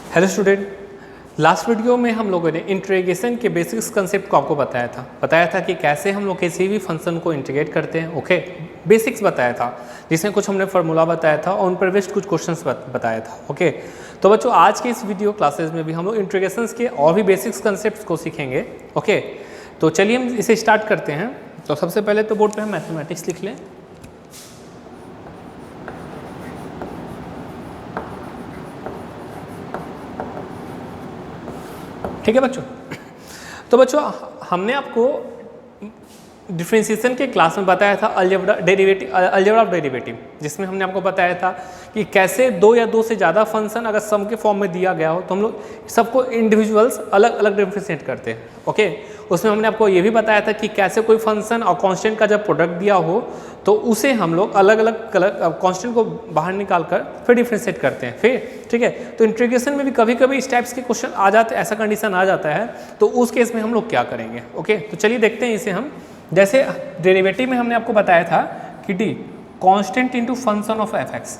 Hello student, last video में हम लोगों ने इंटीग्रेशन के बेसिक्स कंसेप्ट को आपको बताया था कि कैसे हम लोग किसी भी फंक्शन को इंटीग्रेट करते हैं। ओके, बेसिक्स बताया था, जिसमें कुछ हमने फार्मूला बताया था और उन पर बेस्ड कुछ क्वेश्चंस बताया था। ओके, तो बच्चों आज के इस वीडियो क्लासेस में भी हम लोग इंटीग्रेशंस के और भी बेसिक्स कंसेप्ट को सीखेंगे। ओके, तो चलिए हम इसे स्टार्ट करते हैं। तो सबसे पहले तो बोर्ड पर हम मैथमेटिक्स लिख लें। ठीक है बच्चों, तो बच्चों हमने आपको डिफरेंशिएशन के क्लास में बताया था अलजेब्रा ऑफ डेरिवेटिव, जिसमें हमने आपको बताया था कि कैसे दो या दो से ज़्यादा फंक्शन अगर सम के फॉर्म में दिया गया हो तो हम लोग सबको इंडिविजुअल्स अलग अलग डिफरेंशिएट करते हैं। ओके, उसमें हमने आपको ये भी बताया था कि कैसे कोई फंक्शन और कांस्टेंट का जब प्रोडक्ट दिया हो तो उसे हम लोग अलग अलग कांस्टेंट को बाहर निकाल कर फिर डिफरेंशिएट करते हैं फिर। ठीक है, तो इंटीग्रेशन में भी कभी कभी इस टाइप्स के क्वेश्चन आ जाते हैं, ऐसा कंडीशन आ जाता है, तो उस केस में हम लोग क्या करेंगे। ओके, तो चलिए देखते हैं इसे हम। जैसे डेरिवेटिव में हमने आपको बताया था कि D constant into function of F x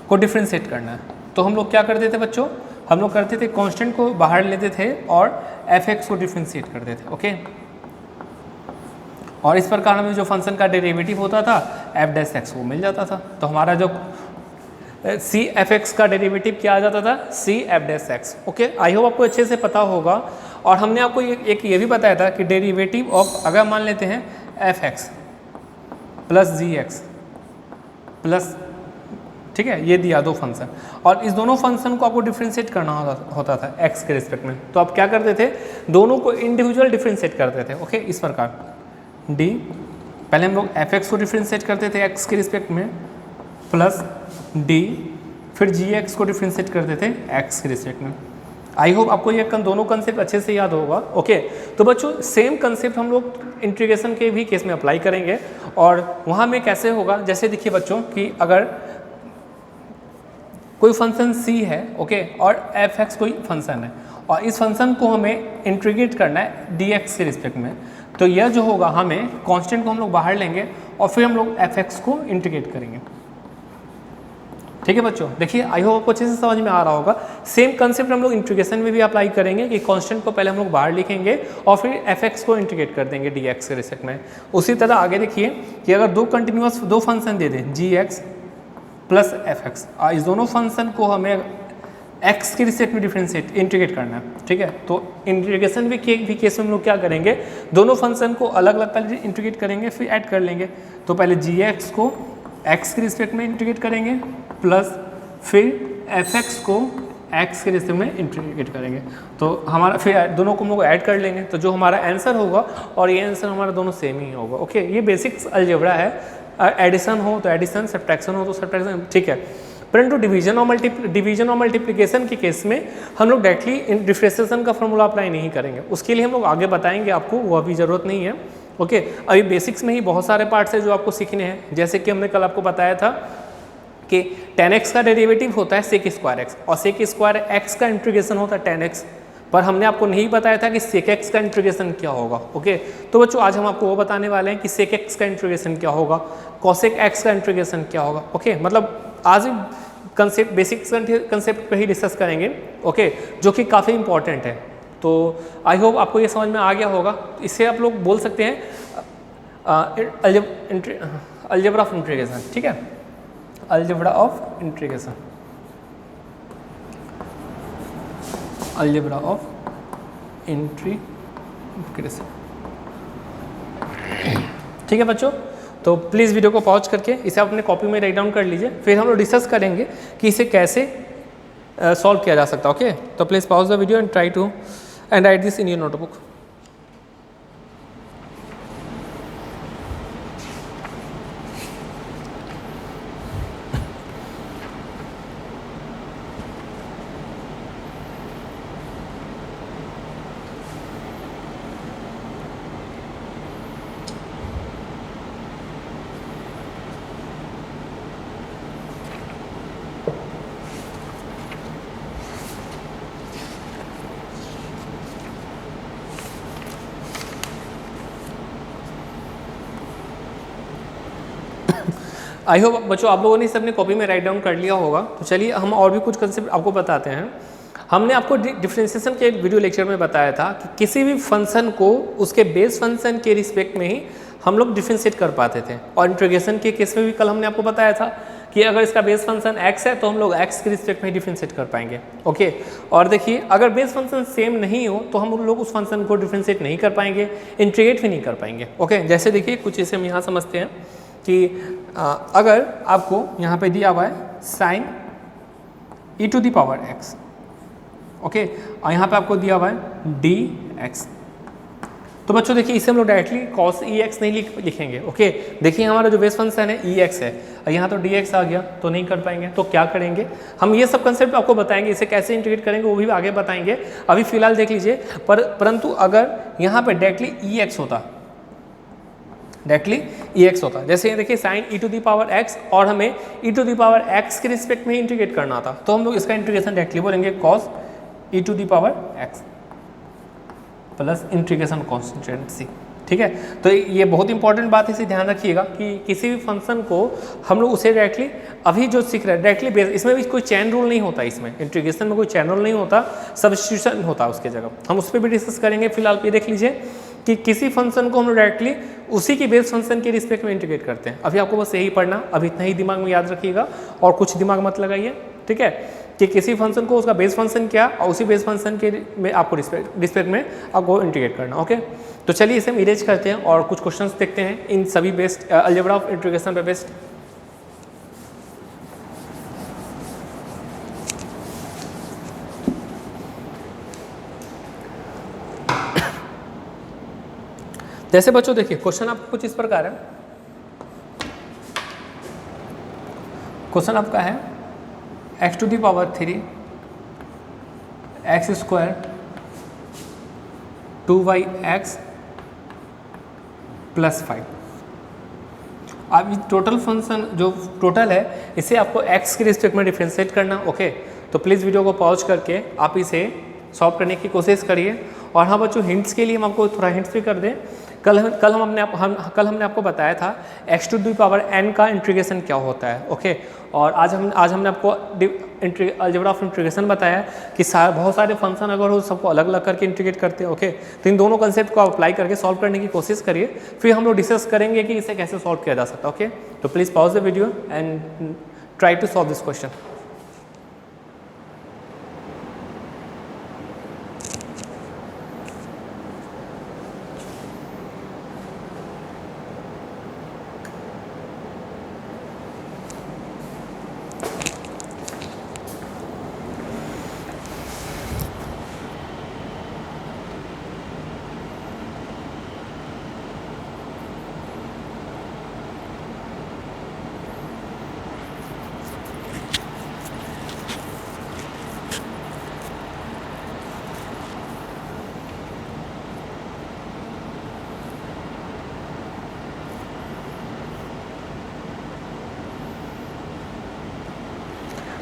को डिफरेंशिएट करना है, तो हम लोग क्या करते थे बच्चों, हम लोग करते थे कांस्टेंट को बाहर लेते थे और एफ एक्स को डिफरेंशिएट करते थे। ओके, और इस प्रकार में जो फंक्शन का डेरिवेटिव होता था एफ डैश एक्स वो मिल जाता था, तो हमारा जो सी एफ एक्स का डेरिवेटिव क्या आ जाता था, C F dash X. Okay, I hope आपको अच्छे से पता होगा। और हमने आपको एक ये भी बताया था कि डेरिवेटिव ऑफ अगर मान लेते हैं एफ एक्स प्लस जी एक्स प्लस, ठीक है, ये दिया दो फंक्शन और इस दोनों फंक्शन को आपको डिफरेंशिएट करना होता था एक्स के रिस्पेक्ट में, तो आप क्या करते थे, दोनों को इंडिविजुअल डिफरेंशिएट करते थे। ओके, इस प्रकार डी पहले हम लोग एफ एक्स को डिफरेंशिएट करते थे एक्स के रिस्पेक्ट में प्लस डी फिर जी एक्स को डिफरेंशिएट करते थे एक्स के रिस्पेक्ट में। आई होप आपको ये दोनों कंसेप्ट अच्छे से याद होगा। ओके, तो बच्चों सेम कंसेप्ट हम लोग इंटीग्रेशन के भी केस में अप्लाई करेंगे और वहाँ में कैसे होगा, जैसे देखिए बच्चों कि अगर कोई फंक्शन c है, ओके, और एफ एक्स कोई फंक्शन है और इस फंक्शन को हमें इंटीग्रेट करना है डी एक्स के रिस्पेक्ट में, तो यह जो होगा हमें कांस्टेंट को हम लोग बाहर लेंगे और फिर हम लोग एफ एक्स को इंटीग्रेट करेंगे। ठीक है बच्चों, देखिए आई होप आपको अच्छे से समझ में आ रहा होगा। सेम कंसेप्ट हम लोग इंटीग्रेशन में भी अप्लाई करेंगे कि कांस्टेंट को पहले हम लोग बाहर लिखेंगे और फिर एफ एक्स को इंटीग्रेट कर देंगे डी एक्स के रिस्पेक्ट में। उसी तरह आगे देखिए कि अगर दो कंटिन्यूअस दो फंक्शन दे दें जी एक्स प्लस एफ एक्स, इस दोनों फंक्शन को हमें एक्स के रिस्पेक्ट में डिफरेंशिएट इंटीग्रेट करना है। ठीक है, तो इंटीग्रेशन भी केस में हम लोग क्या करेंगे, दोनों फंक्शन को अलग अलग पहले इंटीग्रेट करेंगे फिर ऐड कर लेंगे। तो पहले जी एक्स को एक्स के रिस्पेक्ट में इंटीग्रेट करेंगे प्लस फिर एफ एक्स को एक्स के रिस्पेक्ट में इंटीग्रेट करेंगे, तो हमारा फिर दोनों को हम लोग ऐड कर लेंगे, तो जो हमारा आंसर होगा और ये आंसर हमारा दोनों सेम ही होगा। ओके, ये बेसिक्स अलजेब्रा है, एडिशन हो तो एडिशन, सब्ट्रैक्शन हो तो सब्ट्रैक्शन। ठीक है, परंतु डिवीजन और मल्टीप्लिकेशन के केस में हम लोग डायरेक्टली डिफरेंशिएशन का फॉर्मूला अप्लाई नहीं करेंगे, उसके लिए हम लोग आगे बताएंगे आपको, वो अभी ज़रूरत नहीं है। ओके, अभी बेसिक्स में ही बहुत सारे पार्ट्स हैं जो आपको सीखने हैं, जैसे कि हमने कल आपको बताया था कि tan x का डेरिवेटिव होता है sec स्क्वायर एक्स और sec स्क्वायर एक्स का इंटीग्रेशन होता है tan x, पर हमने आपको नहीं बताया था कि sec x का इंटीग्रेशन क्या होगा। ओके, तो बच्चों आज हम आपको वो बताने वाले हैं कि sec x का इंटीग्रेशन क्या होगा, cosec x का इंटीग्रेशन क्या होगा। ओके, मतलब आज कंसेप्ट बेसिक कंसेप्ट पे ही डिस्कस करेंगे। ओके, जो कि काफ़ी इंपॉर्टेंट है, तो आई होप आपको ये समझ में आ गया होगा। इससे आप लोग बोल सकते हैं अलजेब्रा ऑफ इंटीग्रेशन। ठीक है, algebra of integration, algebra of integration. ठीक है बच्चों, तो प्लीज़ वीडियो को पॉज करके इसे अपने कॉपी में राइट डाउन कर लीजिए, फिर हम लोग डिस्कस करेंगे कि इसे कैसे सॉल्व किया जा सकता है। ओके, तो please pause the video and try to and write this in your notebook. I hope बच्चों आप लोगों ने इसे अपने कॉपी में राइट डाउन कर लिया होगा। तो चलिए हम और भी कुछ कंसेप्ट आपको बताते हैं। हमने आपको डिफरेंशिएशन के वीडियो लेक्चर में बताया था कि किसी भी फंक्शन को उसके बेस फंक्शन के रिस्पेक्ट में ही हम लोग डिफरेंशिएट कर पाते थे। और इंटीग्रेशन के केस में भी कल हमने आपको बताया था कि अगर इसका बेस फंक्शन x है तो हम लोग x के रिस्पेक्ट में डिफरेंशिएट कर पाएंगे। ओके, और देखिए अगर बेस फंक्शन सेम नहीं हो तो हम लोग उस फंक्शन को डिफरेंशिएट नहीं कर पाएंगे, इंटीग्रेट भी नहीं कर पाएंगे। ओके, जैसे देखिए कुछ इसे हम यहाँ समझते हैं कि अगर आपको यहाँ पे दिया हुआ है साइन e⁻x, ओके, और यहाँ पे आपको दिया हुआ है dx, तो बच्चों देखिए इसे हम लोग डायरेक्टली cos ex नहीं लिखेंगे। ओके, देखिए हमारा जो बेस फंक्शन है ex है और यहाँ तो dx आ गया, तो नहीं कर पाएंगे। तो क्या करेंगे, हम ये सब कंसेप्ट आपको बताएंगे, इसे कैसे इंटीग्रेट करेंगे वो भी आगे बताएंगे। अभी फिलहाल देख लीजिए, परंतु अगर यहाँ पे डायरेक्टली ex होता, डायरेक्टली ex होता, जैसे ये देखिए साइन e⁻x और हमें e⁻x के रिस्पेक्ट में इंटीग्रेट करना था, तो हम लोग इसका इंटीग्रेशन डायरेक्टली बोलेंगे cos e⁻x plus integration constant. ठीक है, तो ये बहुत इंपॉर्टेंट बात है, इसे ध्यान रखिएगा कि किसी भी फंक्शन को हम लोग उसे डायरेक्टली अभी जो सीख रहे हैं डायरेक्टली बेस, इसमें भी कोई चैन रूल नहीं होता, इसमें इंटीग्रेशन में कोई चैन रूल नहीं होता, सब्स्टिट्यूशन होता है उसके जगह, हम उस पर भी डिस्कस करेंगे। फिलहाल पे देख लीजिए कि किसी फंक्शन को हम लोग डायरेक्टली उसी की बेस फंक्शन के रिस्पेक्ट में इंटीग्रेट करते हैं। अभी आपको बस यही पढ़ना, अभी इतना ही दिमाग में याद रखिएगा और कुछ दिमाग मत लगाइए। ठीक है, कि किसी फंक्शन को उसका बेस फंक्शन क्या और उसी बेस फंक्शन के में आपको रिस्पेक्ट में आपको इंटीग्रेट करना। ओके, तो चलिए इसे हम इरेज करते हैं और कुछ क्वेश्चंस देखते हैं इन सभी बेस्ड अलजेब्रा ऑफ इंटीग्रेशन पे बेस्ड। जैसे बच्चों देखिए क्वेश्चन आपको कुछ इस प्रकार है, क्वेश्चन आपका है x⁻³ x² 2yx + 5। अब टोटल फंक्शन जो टोटल है इसे आपको x के रिस्पेक्ट में डिफरेंशिएट करना। ओके, तो प्लीज़ वीडियो को पॉज करके आप इसे सॉल्व करने की कोशिश करिए। और हाँ बच्चों, हिंट्स के लिए हम आपको थोड़ा हिंट्स भी कर दें। कल हमने आपको बताया था x⁻n का इंटीग्रेशन क्या होता है। ओके, और आज हमने आपको अलजेब्रा ऑफ इंटीग्रेशन बताया कि बहुत सारे फंक्शन अगर हो सबको अलग अलग करके इंटीग्रेट करते हैं। ओके, तो इन दोनों कंसेप्ट को अप्लाई करके सॉल्व करने की कोशिश करिए, फिर हम लोग डिस्कस करेंगे कि इसे कैसे सॉल्व किया जा सकता है। ओके, तो please pause the video and try to solve this question.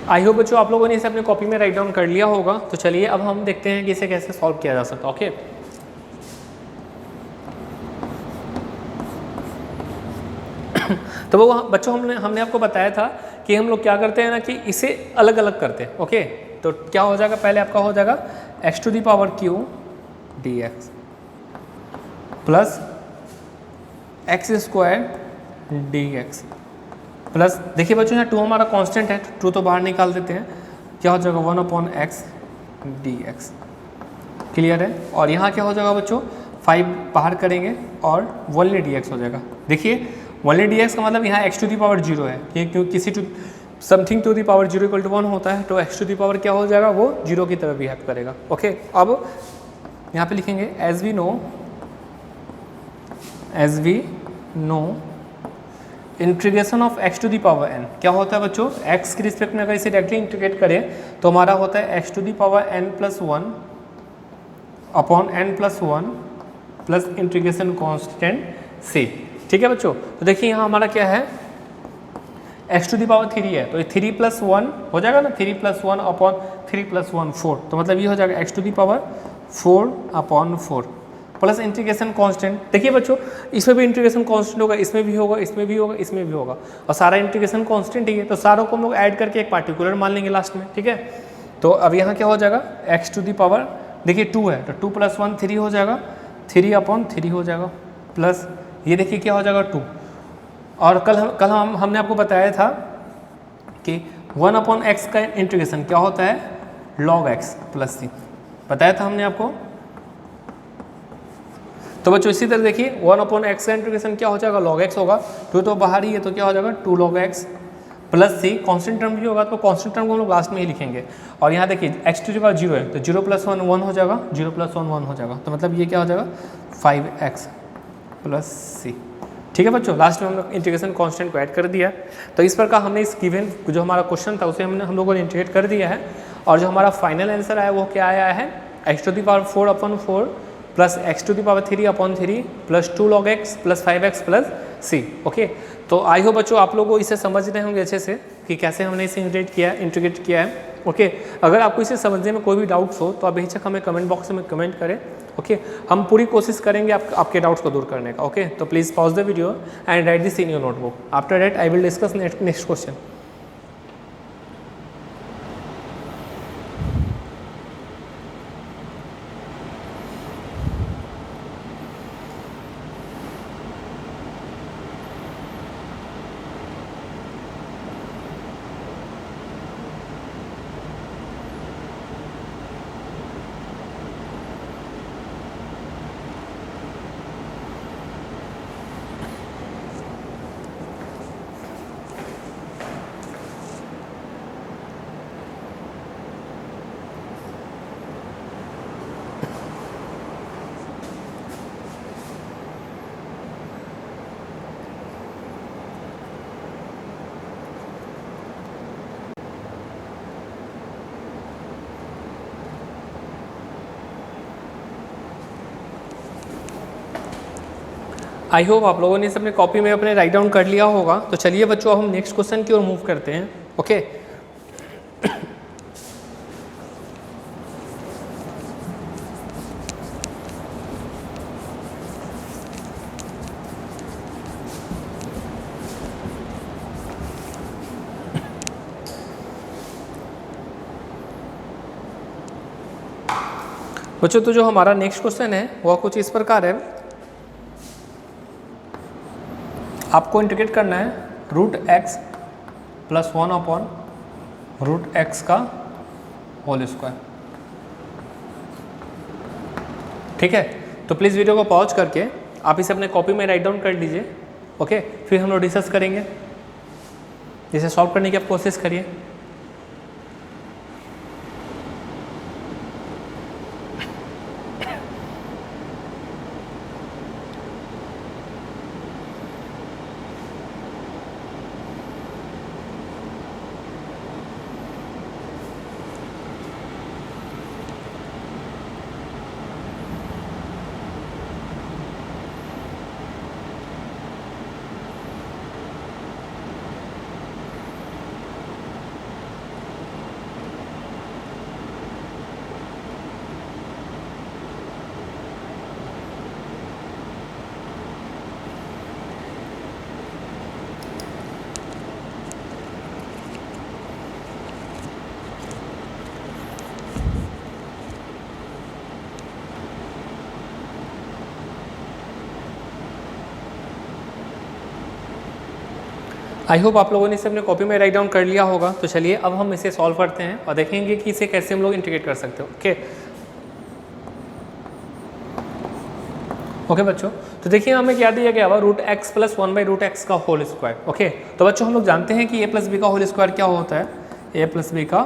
I hope बच्चों आप लोगों ने इसे अपने कॉपी में राइट डाउन कर लिया होगा। तो चलिए अब हम देखते हैं कि इसे कैसे सॉल्व किया जा सकता है। ओके, तो वो बच्चों हमने आपको बताया था कि हम लोग क्या करते हैं ना कि इसे अलग अलग करते हैं। ओके, तो क्या हो जाएगा, पहले आपका हो जाएगा x⁻³ dx plus x² dx plus, देखिए बच्चों यहाँ 2 हमारा कांस्टेंट है, 2 तो बाहर निकाल देते हैं, क्या हो जाएगा 1/x dx। क्लियर है, और यहाँ क्या हो जाएगा बच्चों 5 बाहर करेंगे और 1 dx हो जाएगा। देखिए 1 dx का मतलब यहाँ x⁻0 है, क्योंकि किसी समथिंग टू द पावर 0 = 1 होता है, तो x⁻ क्या हो जाएगा, वो 0 की तरफ बिहेव करेगा। ओके, अब यहाँ पे लिखेंगे as we know integration of x⁻n क्या होता है बच्चों, x के रिस्पेक्ट में अगर इसे डायरेक्टली इंटीग्रेट करें तो हमारा होता है x⁻n + 1 upon n+1 plus integration constant c। ठीक है बच्चों, तो देखिए यहाँ हमारा क्या है x⁻³ है, तो 3 + 1 हो जाएगा ना, 3 + 1 अपॉन 3 + 1 4, तो मतलब ये हो जाएगा x⁻4/4 प्लस इंटीग्रेशन कांस्टेंट। देखिए बच्चों इसमें भी इंटीग्रेशन कांस्टेंट होगा, इसमें भी होगा, इसमें भी होगा, इसमें भी होगा, और सारा इंटीग्रेशन कांस्टेंट ही है, तो सारों को हम लोग ऐड करके एक पार्टिकुलर मान लेंगे लास्ट में। ठीक है, तो अब यहाँ क्या हो जाएगा, एक्स टू दी पावर, देखिए 2 है तो 2 + 1 3 हो जाएगा, 3/3 हो जाएगा, प्लस ये देखिए क्या हो जाएगा 2। और कल हमने आपको बताया था कि 1/x का इंटीग्रेशन क्या होता है, log x + c, बताया था हमने आपको। तो बच्चों इसी तरह देखिए 1/x का इंटीग्रेशन क्या हो जाएगा, log x होगा, 2 तो बाहर ही है तो क्या हो जाएगा 2 log x + c, constant term भी होगा तो कांस्टेंट टर्म को हम लोग लास्ट में ही लिखेंगे। और यहाँ देखिए x टू दी पावर 0 है तो 0 + 1 1 हो जाएगा, 0 + 1 1 हो जाएगा, तो मतलब ये क्या हो जाएगा 5x + c। ठीक है बच्चों, लास्ट में हम लोग इंटीग्रेशन कांस्टेंट को ऐड कर दिया। तो इस प्रकार हमने इस गिवन जो हमारा क्वेश्चन था उसे हम लोगों ने इंटीग्रेट कर दिया है, और जो हमारा फाइनल आंसर आया वो क्या आया है, x to the power 4/4 + x to the power 3/3 + 2 log x + 5x + c। Okay, तो आई होप बच्चों आप लोगों इसे समझ रहे होंगे अच्छे से कि कैसे हमने इसे इंटीग्रेट किया है। ओके, अगर आपको इसे समझने में कोई भी डाउट्स हो तो आप बेहिचक हमें कमेंट बॉक्स में कमेंट करें। ओके, हम पूरी कोशिश करेंगे आपके डाउट्स को दूर करने का। ओके, तो please pause the video and write this in your notebook. After that I will discuss next question. I hope आप लोगों ने इसे अपने कॉपी में अपने राइट डाउन कर लिया होगा। तो चलिए बच्चों अब हम नेक्स्ट क्वेश्चन की ओर मूव करते हैं। ओके, बच्चों तो जो हमारा नेक्स्ट क्वेश्चन है वह कुछ इस प्रकार है, आपको इंटीग्रेट करना है √x + 1/√x का होल स्क्वायर। ठीक है, तो प्लीज़ वीडियो को पॉज करके आप इसे अपने कॉपी में राइट डाउन कर लीजिए। ओके, फिर हम लोग डिस्कस करेंगे, इसे सॉल्व करने की आप कोशिश करिए। आई होप आप लोगों ने इसे अपने कॉपी में राइट डाउन कर लिया होगा। तो चलिए अब हम इसे सॉल्व करते हैं और देखेंगे कि इसे कैसे हम लोग इंटीग्रेट कर सकते हो। ओके बच्चों, तो देखिए हमें क्या दिया गया हुआ √x + 1/√x का होल स्क्वायर। ओके, तो बच्चों हम लोग जानते हैं कि a + b का होल स्क्वायर क्या होता है, a + b का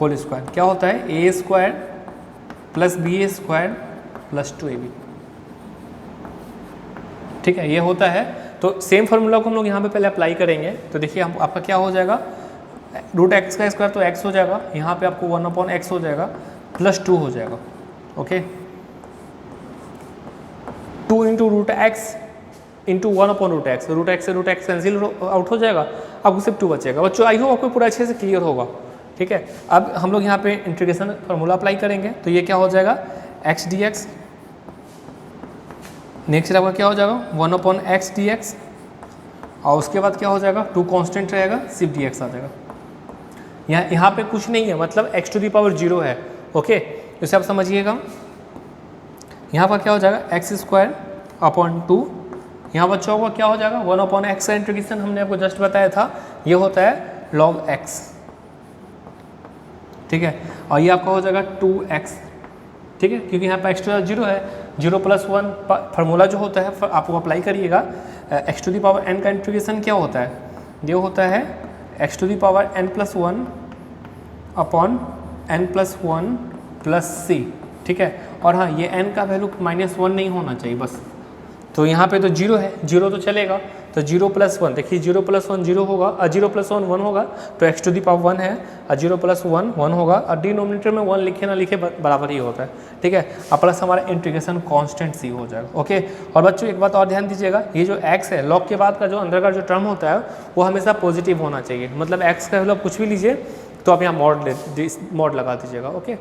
होल स्क्वायर क्या होता है, a² + b² + 2ab। ठीक है, ये होता है। तो सेम फार्मूला को हम लोग यहाँ पे पहले अप्लाई करेंगे। तो देखिए हम आपका क्या हो जाएगा, √x का स्क्वायर तो x हो जाएगा, यहाँ पे आपको 1/x हो जाएगा +2 हो जाएगा। ओके, 2 × √x × 1/√x, √x से √x कैंसिल आउट हो जाएगा, आपको सिर्फ 2 बचेगा। बच्चों आई होप आपको पूरा अच्छे से क्लियर होगा। ठीक है, अब हम लोग यहाँ पे इंटीग्रेशन फार्मूला अप्लाई करेंगे। तो ये क्या हो जाएगा, x dx नेक्स्ट आपका क्या हो जाएगा 1/x dx, और उसके बाद क्या हो जाएगा 2 कांस्टेंट रहेगा, सिर्फ dx आ जाएगा। यहाँ पे कुछ नहीं है, मतलब x टू दी पावर 0 है। ओके, इसे आप समझिएगा। यहाँ पर क्या हो जाएगा x²/2, यहाँ बच्चों को क्या हो जाएगा 1/x का इंटीग्रेशन हमने आपको जस्ट बताया था, ये होता है log x, ठीक है। और ये आपका हो जाएगा 2x, ठीक है, क्योंकि यहाँ पर x टू दी 0 है, 0 + 1 फार्मूला जो होता है आपको अप्लाई करिएगा। x to the power n का इंटीग्रेशन क्या होता है, ये होता है x to the power n+1 upon n+1 + c, ठीक है। और हाँ, ये n का वैल्यू -1 नहीं होना चाहिए बस। तो यहाँ पे तो 0 है, 0 तो चलेगा, तो 0 + 1, देखिए 0 + 1 0 होगा, और 0 + 1 1 होगा, तो x टू दी पावर 1 है, और 0 + 1 1 होगा, और डिनोमिनेटर में 1 लिखे ना लिखे बराबर ही होता है, ठीक है। और प्लस हमारा इंटीग्रेशन कांस्टेंट c हो जाएगा। ओके, और बच्चों एक बात और ध्यान दीजिएगा, ये जो x है, लॉग के बाद का जो अंदर का जो टर्म होता है वो हमेशा पॉजिटिव होना चाहिए, मतलब x का मतलब कुछ भी लीजिए तो आप यहाँ मॉड लगा दीजिएगा। ओके,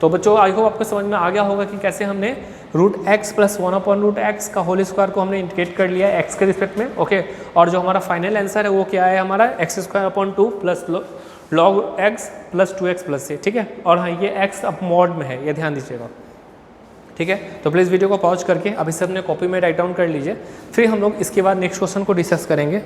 तो बच्चों आई होप आपको समझ में आ गया होगा कि कैसे हमने √x + 1/√x का होल स्क्वायर को हमने इंटीग्रेट कर लिया है x के रिस्पेक्ट में। ओके, और जो हमारा फाइनल आंसर है वो क्या है हमारा x²/2 + log x + 2x + c, ठीक है। और हाँ, ये x अब मॉड में है, ये ध्यान दीजिएगा, ठीक है। तो प्लीज़ वीडियो को पॉज करके अब इसे अपने कॉपी में राइट डाउन कर लीजिए, फिर हम लोग इसके बाद नेक्स्ट क्वेश्चन को डिस्कस करेंगे।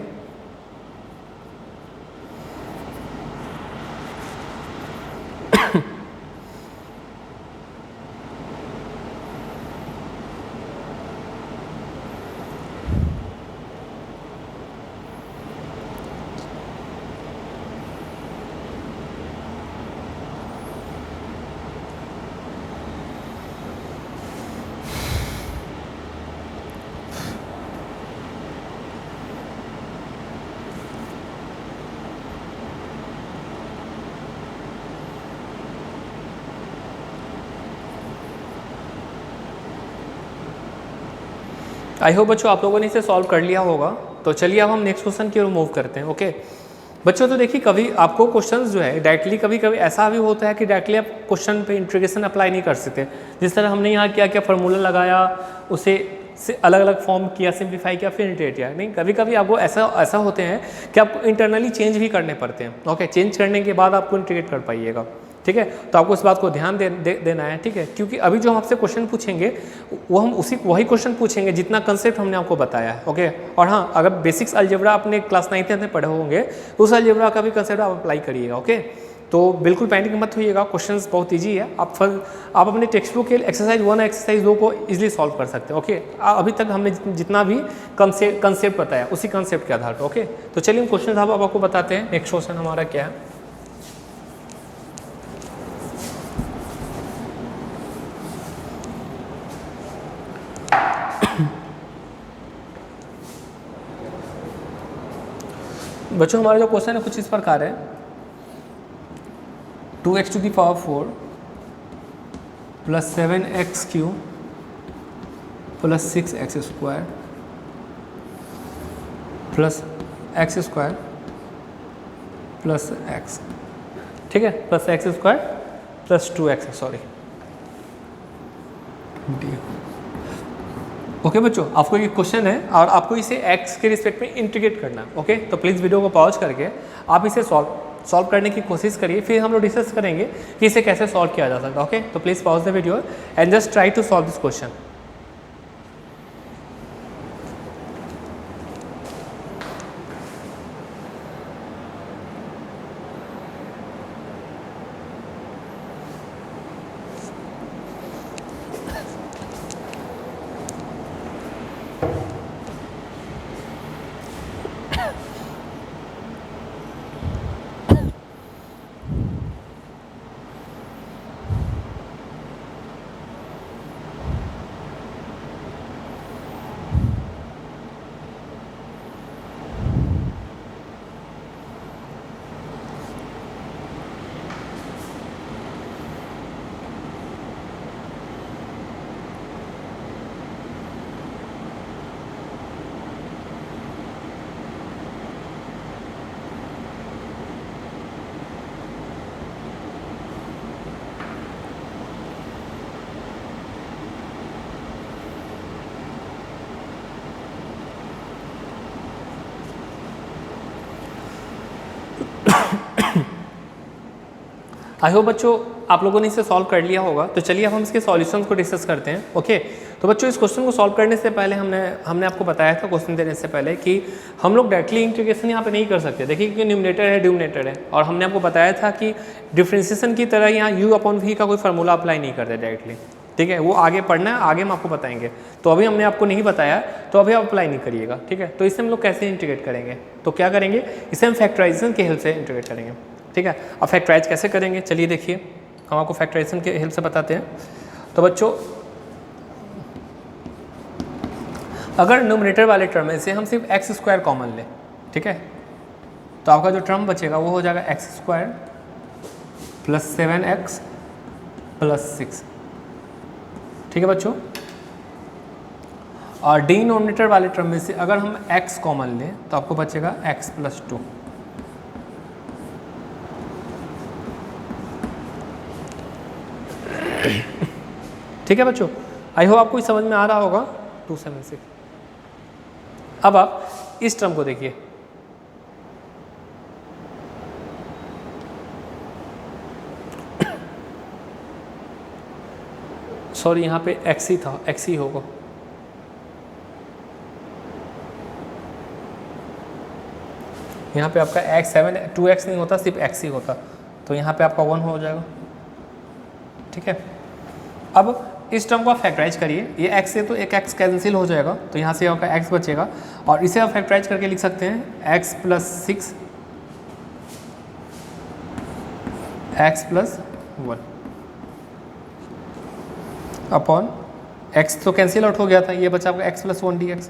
आई होप बच्चों आप लोगों ने इसे सॉल्व कर लिया होगा। तो चलिए अब हम नेक्स्ट क्वेश्चन की ओर मूव करते हैं। ओके बच्चों, तो देखिए कभी आपको क्वेश्चंस जो है डायरेक्टली, कभी कभी ऐसा भी होता है कि डायरेक्टली आप क्वेश्चन पे इंटीग्रेशन अप्लाई नहीं कर सकते। जिस तरह हमने यहाँ क्या क्या फार्मूला लगाया, उसे अलग अलग फॉर्म किया, सिंप्लीफाई किया, फिर इंटीग्रेट किया। नहीं, कभी कभी आपको ऐसा होते हैं कि आपको इंटरनली चेंज भी करने पड़ते हैं। ओके, चेंज करने के बाद आपको इंटीग्रेट कर पाइएगा, ठीक है। तो आपको इस बात को ध्यान देना है, ठीक है, क्योंकि अभी जो हम आपसे क्वेश्चन पूछेंगे वो हम वही क्वेश्चन पूछेंगे जितना कंसेप्ट हमने आपको बताया है। ओके, और हाँ, अगर बेसिक्स अलजेब्रा अपने क्लास 9th में पढ़े होंगे तो उस अलजेब्रा का भी कंसेप्ट आप अप्लाई करिएगा। ओके, तो बिल्कुल पैनिक मत होइएगा, क्वेश्चंस बहुत ईजी है। आप अपने टेक्स्ट बुक के एक्सरसाइज 1 और एक्सरसाइज 2 को इजीली सॉल्व कर सकते हैं। ओके, अभी तक हमने जितना भी कंसेप्ट बताया उसी कंसेप्ट के आधार पर। ओके, तो चलिए हम क्वेश्चन अब आपको बताते हैं। नेक्स्ट क्वेश्चन हमारा क्या है। बच्चों हमारा जो क्वेश्चन है कुछ इस प्रकार है, 2x to the power 4 + 7x³ + 6x² + x² + x, ठीक है, + x² + 2x, सॉरी। ओके बच्चों, आपको ये क्वेश्चन है और आपको इसे x के रिस्पेक्ट में इंटीग्रेट करना है। ओके, तो प्लीज़ वीडियो को पॉज करके आप इसे सॉल्व करने की कोशिश करिए, फिर हम लोग डिस्कस करेंगे कि इसे कैसे सॉल्व किया जा सकता है। ओके, तो please pause the video and just try to solve this question. I hope बच्चों आप लोगों ने इसे सॉल्व कर लिया होगा। तो चलिए अब हम इसके सॉल्यूशंस को डिस्कस करते हैं। ओके, तो बच्चों इस क्वेश्चन को सॉल्व करने से पहले हमने आपको बताया था क्वेश्चन देने से पहले कि हम लोग डायरेक्टली इंटीग्रेशन यहाँ पे नहीं कर सकते। देखिए क्योंकि न्यूमरेटर है डिनोमिनेटर है, और हमने आपको बताया था कि डिफ्रेंसिएशन की तरह यहाँ u/v का कोई फार्मूला अप्लाई नहीं करते डायरेक्टली। ठीक है, वो आगे पढ़ना है, आगे हम आपको बताएंगे। तो अभी हमने आपको नहीं बताया, तो अभी आप अप्लाई नहीं करिएगा। ठीक है, तो इसे हम लोग कैसे इंटीग्रेट करेंगे, तो क्या करेंगे, इसे हम फैक्टराइजेशन की हेल्प से इंटीग्रेट करेंगे। ठीक है, अब फैक्टराइज कैसे करेंगे, चलिए देखिए हम आपको फैक्टराइजेशन के हेल्प से बताते हैं। तो बच्चों अगर न्यूमरेटर वाले टर्म में से हम सिर्फ x² कॉमन लें, ठीक है, तो आपका जो टर्म बचेगा वो हो जाएगा x² + 7x + 6। ठीक है बच्चों, और डिनोमिनेटर वाले टर्म में से अगर हम x कॉमन लें तो आपको बचेगा x + 2। ठीक है बच्चों, आई होप आपको समझ में आ रहा होगा 276। अब आप इस टर्म को देखिए, सॉरी यहाँ पे x ही था, x ही होगा। यहाँ पे आपका x 7 2x नहीं होता, सिर्फ x ही होता, तो यहाँ पे आपका 1 हो जाएगा। ठीक है, अब इस टर्म को आप फैक्टराइज करिए, ये x से तो एक x कैंसिल हो जाएगा, तो यहाँ से आपका x बचेगा, और इसे आप फैक्टराइज करके लिख सकते हैं x + 6 x + 1 अपॉन x तो कैंसिल आउट हो गया था, ये बचा आपका x + 1 dx।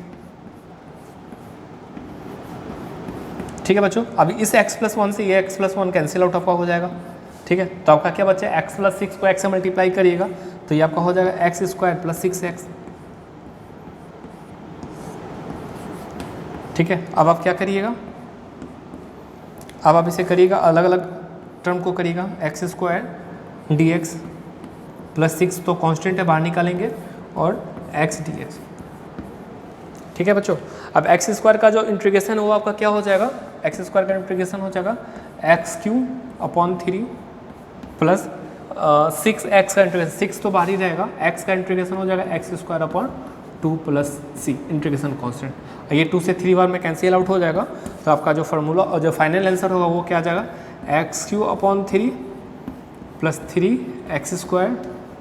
ठीक है बच्चों, अभी इस x + 1 से ये x + 1 कैंसिल आउट आपका हो जाएगा। ठीक है, तो आपका क्या बचा, x + 6 को x से मल्टीप्लाई करिएगा तो ये आपका हो जाएगा x² + 6x। ठीक है, अब आप क्या करिएगा, अब आप इसे करिएगा अलग अलग टर्म को करिएगा, x² dx + 6 तो कांस्टेंट है, बाहर निकालेंगे, और x dx। ठीक है बच्चों, अब x² का जो इंटीग्रेशन है वो आपका क्या हो जाएगा, x² का इंटीग्रेशन हो जाएगा x³ + 6x का इंटीग्रेशन, 6 तो बाहर ही रहेगा, x का इंटीग्रेशन हो जाएगा x² / 2 + c इंटीग्रेशन कांस्टेंट। ये 2 से 3 बार में कैंसिल आउट हो जाएगा, तो आपका जो फार्मूला और जो फाइनल आंसर होगा वो क्या आ जाएगा, x³ + 3x²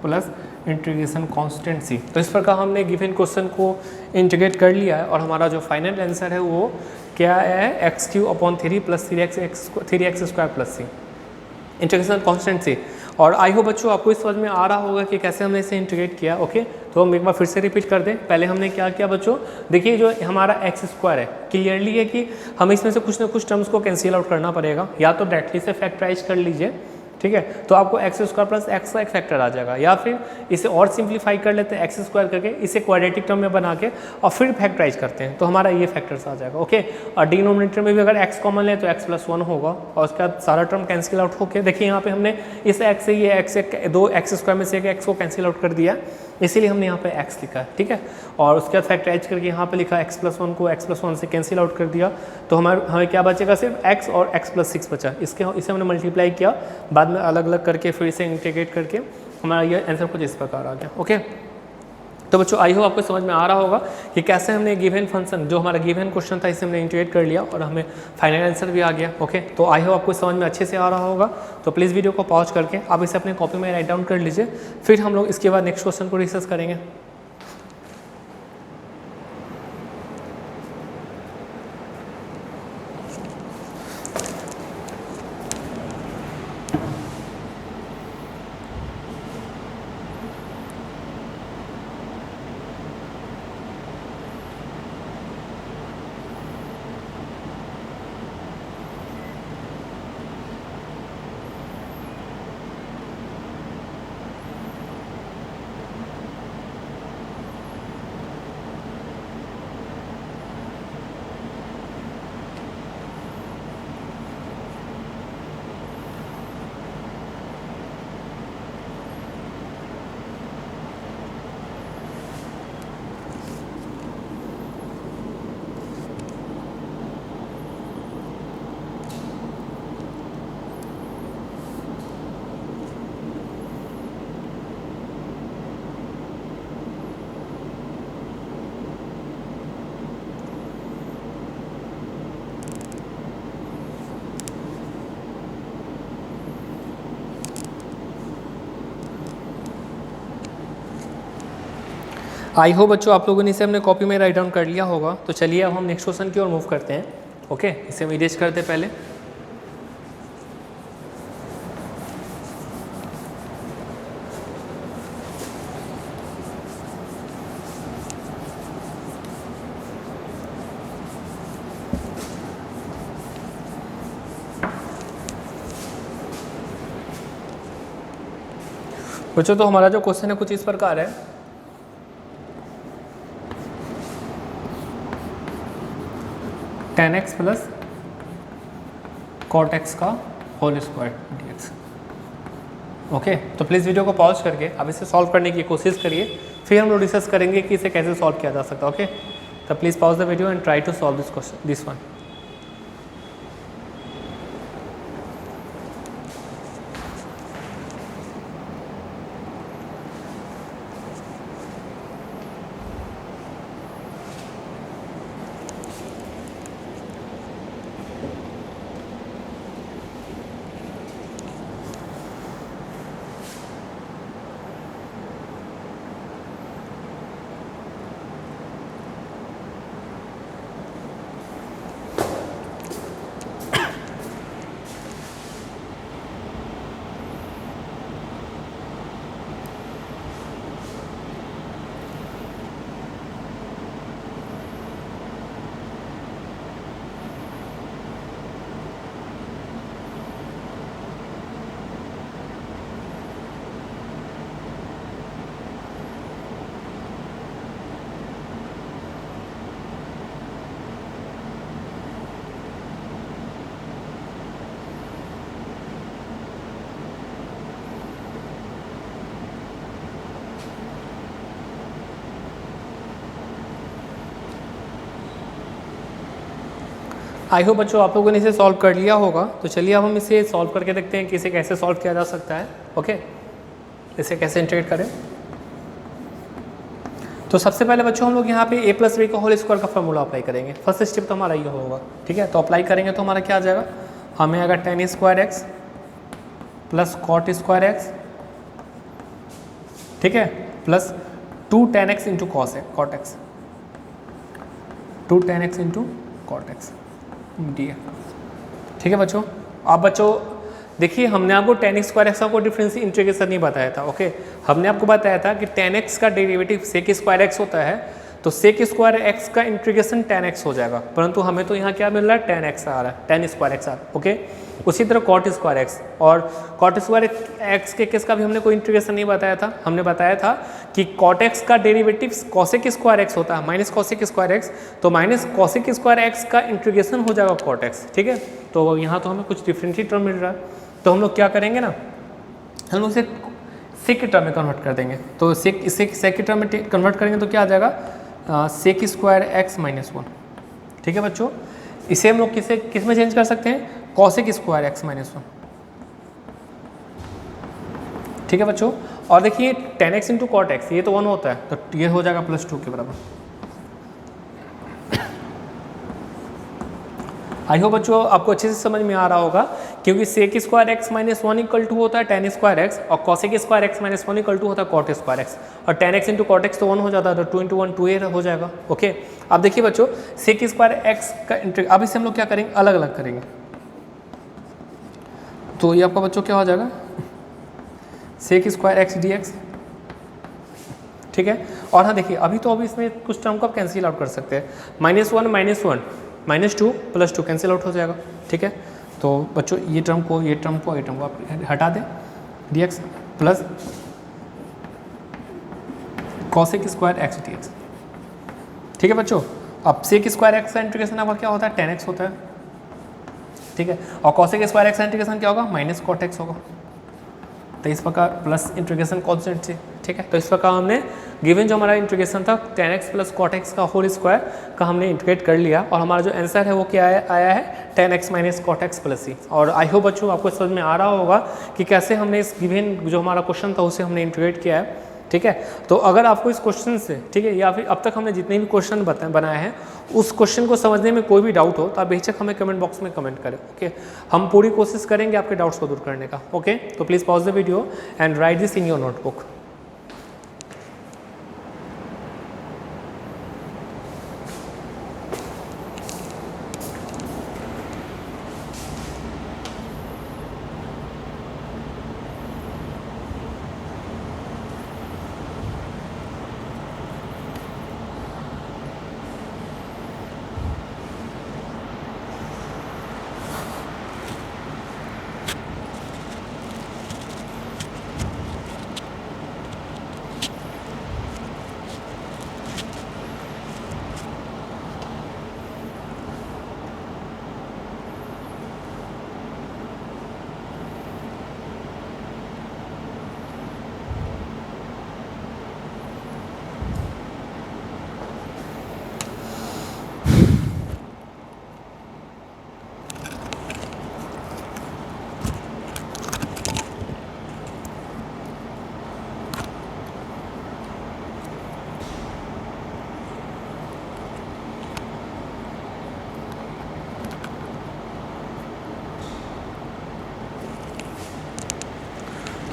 + integration constant c। तो इस प्रकार हमने गिवन क्वेश्चन को इंटीग्रेट कर लिया है, और हमारा जो फाइनल आंसर है वो क्या है, x³ + 3x² + c integration constant c। और आई होप बच्चों आपको इस समझ में आ रहा होगा कि कैसे हमने इसे इंटीग्रेट किया। ओके, तो हम एक बार फिर से रिपीट कर दें, पहले हमने क्या किया बच्चों, देखिए जो हमारा x² है क्लियरली है कि हमें इसमें से कुछ ना कुछ टर्म्स को कैंसिल आउट करना पड़ेगा, या तो डायरेक्टली से फैक्टराइज कर लीजिए। ठीक है, तो आपको x² + x का एक फैक्टर आ जाएगा, या फिर इसे और सिंप्लीफाई कर लेते हैं x² करके, इसे क्वाड्रेटिक टर्म में बना के और फिर फैक्टराइज करते हैं, तो हमारा ये फैक्टर्स आ जाएगा। ओके, और डिनोमिनेटर में भी अगर x कॉमन लें तो x + 1 होगा, और उसके बाद सारा टर्म कैंसिल आउट होके, देखिए यहाँ पे हमने इस x से ये x दो x² में से एक x को कैंसिल आउट कर दिया, इसीलिए हमने यहाँ पे x लिखा है। ठीक है, और उसके बाद फैक्टराइज करके यहाँ पे लिखा x + 1 को x + 1 से कैंसिल आउट कर दिया, तो हमें क्या बचेगा, सिर्फ x और x + 6 बचा। इसे हमने मल्टीप्लाई किया, बाद में अलग अलग करके फिर इसे इंटीग्रेट करके हमारा ये आंसर कुछ इस प्रकार आ गया। ओके, तो बच्चों आई होप आपको समझ में आ रहा होगा कि कैसे हमने गिवन फंक्शन, जो हमारा गिवन क्वेश्चन था, इसे हमने इंटीग्रेट कर लिया और हमें फाइनल आंसर भी आ गया। ओके, तो आई होप आपको समझ में अच्छे से आ रहा होगा। तो प्लीज़ वीडियो को पॉज करके आप इसे अपने कॉपी में राइट डाउन कर लीजिए, फिर हम लोग इसके बाद नेक्स्ट क्वेश्चन को डिस्कस करेंगे। आई होप बच्चों आप लोगों ने इसे अपने कॉपी में राइट डाउन कर लिया होगा। तो चलिए अब हम नेक्स्ट क्वेश्चन की ओर मूव करते हैं। ओके, इसे हम इरेज करते हैं पहले। बच्चों तो हमारा जो क्वेश्चन है कुछ इस प्रकार है। tan x plus cot x का होल स्क्वायर dx। ओके, तो प्लीज़ वीडियो को पॉज करके अब इसे सॉल्व करने की कोशिश करिए, फिर हम लोग डिस्कस करेंगे कि इसे कैसे सॉल्व किया जा सकता है। ओके, तो please pause the video and try to solve this question, this one. I hope बच्चों आप लोगों ने इसे सॉल्व कर लिया होगा। तो चलिए अब हम इसे सॉल्व करके देखते हैं कि इसे कैसे सॉल्व किया जा सकता है। ओके, इसे कैसे इंटीग्रेट करें। तो सबसे पहले बच्चों हम लोग यहाँ पे a प्लस बी का होल स्क्वायर का फॉर्मूला अप्लाई करेंगे। फर्स्ट स्टेप तो हमारा ये होगा, ठीक है। तो अप्लाई करेंगे तो हमारा क्या आ जाएगा, हमें अगर tan square X plus cot square X, ठीक है, plus 2 tan x into cot X, 2 tan x into cot X D. ठीक है बच्चों। आप बच्चों देखिए, हमने आपको tan स्क्वायर एक्स का कोई डिफरेंस इंटीग्रेशन नहीं बताया था। ओके, हमने आपको बताया था कि tan x का डेरिवेटिव sec स्क्वायर एक्स होता है, तो sec स्क्वायर एक्स का इंटीग्रेशन tan x हो जाएगा, परंतु हमें तो यहाँ क्या मिल रहा है, tan x आ रहा है, tan स्क्वायर एक्स आ रहा है। ओके, उसी तरह cot स्क्वायर एक्स और cot स्क्वायर एक्स के केस का भी हमने कोई इंटीग्रेशन नहीं बताया था। हमने बताया था कि cot x का डेरिवेटिव cosec स्क्वायर एक्स होता है, माइनस cosec स्क्वायर एक्स, तो माइनस cosec स्क्वायर एक्स का इंटीग्रेशन हो जाएगा cot x। ठीक है, तो यहाँ तो हमें कुछ डिफरेंट ही टर्म मिल रहा है, तो हम लोग क्या करेंगे ना, हम लोग इसे सेक के टर्म में कन्वर्ट कर देंगे। तो इसे सेक के टर्म में कन्वर्ट करेंगे तो क्या आ जाएगा, सेक स्क्वायर एक्स माइनस 1। ठीक है बच्चों, इसे हम लोग किस में चेंज कर सकते हैं, कॉसेक स्क्वायर एक्स माइनस 1। ठीक है बच्चों, और देखिए tan x into cot X, ये तो 1 होता है, तो ये हो जाएगा +2 के बराबर। आई होप बच्चों आपको अच्छे से समझ में आ रहा होगा, क्योंकि sec square X minus 1 equal to होता है tan स्क्वायर एक्स, और cosec square X minus 1 equal to होता है कॉट स्क्वायर एक्स, और tan x into cot X तो 1 हो जाता है, तो 2 इंटू 1 2a हो जाएगा। ओके, अब देखिए बच्चों, सेक स्क्वायर एक्स का इंटीग्रेशन, अब इसे हम लोग क्या करेंगे, अलग अलग करेंगे। तो ये आपका बच्चों क्या हो जाएगा, sec square X D X. ठीक है, और हाँ देखिए, अभी इसमें कुछ टर्म को आप कैंसिल आउट कर सकते हैं, -1 -2 +2 कैंसिल आउट हो जाएगा। ठीक है, तो बच्चों ये टर्म को आप हटा दें, D x plus cosec square X D X. ठीक है बच्चों, अब सेक स्क्वायर एक्स का इंटीग्रेशन आपका क्या होता है, tan x होता है। ठीक है, और कॉसेक स्क्वायर एक्स का इंटीग्रेशन क्या होगा, माइनस कॉट एक्स होगा। तो इस प्रकार प्लस इंटीग्रेशन कॉन्स्टेंट से। ठीक है, तो इस प्रकार हमने गिवन जो हमारा इंटीग्रेशन था tan x plus cot X का होल स्क्वायर का हमने इंटीग्रेट कर लिया, और हमारा जो आंसर है वो क्या आया है tan x minus cot X plus c। और आई होप बच्चों आपको समझ में आ रहा होगा कि कैसे हमने इस गिवन जो हमारा क्वेश्चन था उसे हमने इंटीग्रेट किया है। ठीक है, तो अगर आपको इस क्वेश्चन से, ठीक है, या फिर अब तक हमने जितने भी क्वेश्चन बनाए हैं उस क्वेश्चन को समझने में कोई भी डाउट हो तो आप बेशक हमें कमेंट बॉक्स में कमेंट करें। ओके, हम पूरी कोशिश करेंगे आपके डाउट्स को दूर करने का। ओके, तो please pause the video and write this in your notebook.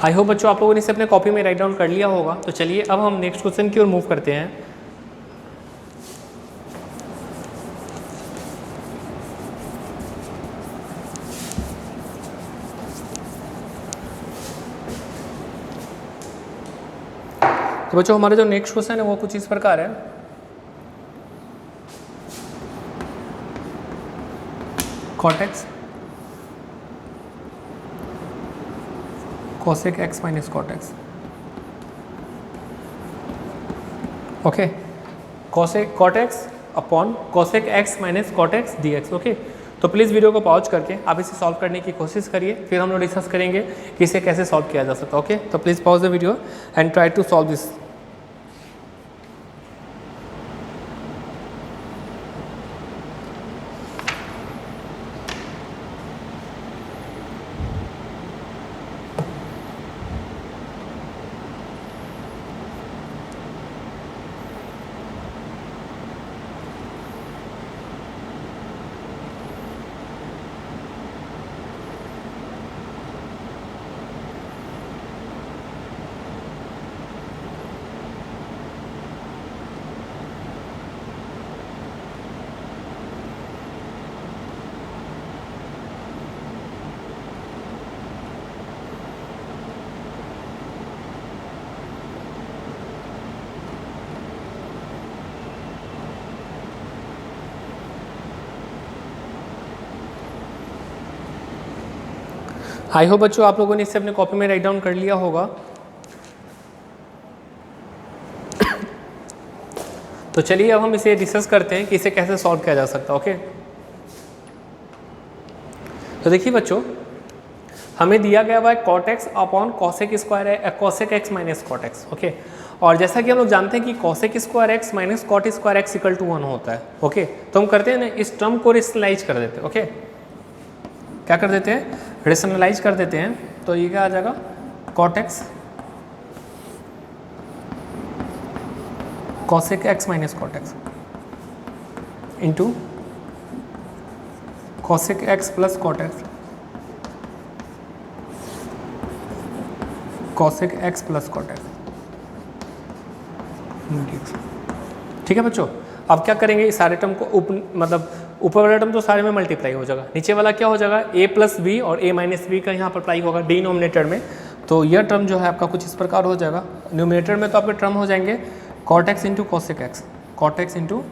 I hope बच्चों आप लोगों ने इसे अपने कॉपी में राइट डाउन कर लिया होगा। तो चलिए अब हम नेक्स्ट क्वेश्चन की ओर मूव करते हैं। तो बच्चों हमारा जो नेक्स्ट क्वेश्चन है वो कुछ इस प्रकार है। cot x cosec x minus cot x, okay, cot x upon cosec x minus cot x dx, okay. तो प्लीज़ वीडियो को पॉज करके आप इसे सॉल्व करने की कोशिश करिए, फिर हम लोग डिस्कस करेंगे कि इसे कैसे सॉल्व किया जा सकता है, ओके। तो please pause the video and try to solve this. I hope बच्चों आप लोगों ने इसे अपने कॉपी में राइट डाउन कर लिया होगा। तो चलिए अब हम इसे डिस्कस करते हैं कि इसे कैसे सॉल्व किया जा सकता है, ओके। तो देखिए बच्चों, हमें दिया गया हुआ है cot x upon cosec square है cosec x minus cot x, okay. और जैसा कि हम लोग जानते हैं कि cosec square x minus cot square x equal to 1 होता है, ओके। तो हम करते हैं ना, इस टर्म को रेशनलाइज कर देते हैं, ओके। क्या कर देते हैं, रेशनलाइज कर देते हैं। तो ये क्या आ जाएगा, cot x cosec x minus cot x into cosec x plus cot x cosec x plus cot x, ठीक है बच्चों। अब क्या करेंगे, इस सारे टर्म को मतलब ऊपर वाला टर्म तो सारे में मल्टीप्लाई हो जाएगा, नीचे वाला क्या हो जाएगा, a प्लस बी और a माइनस बी का यहाँ पर अप्लाई होगा डिनोमिनेटर में। तो यह टर्म जो है आपका कुछ इस प्रकार हो जाएगा। न्यूमिनेटर में तो आपके टर्म हो जाएंगे cot x into cosec x, cot x into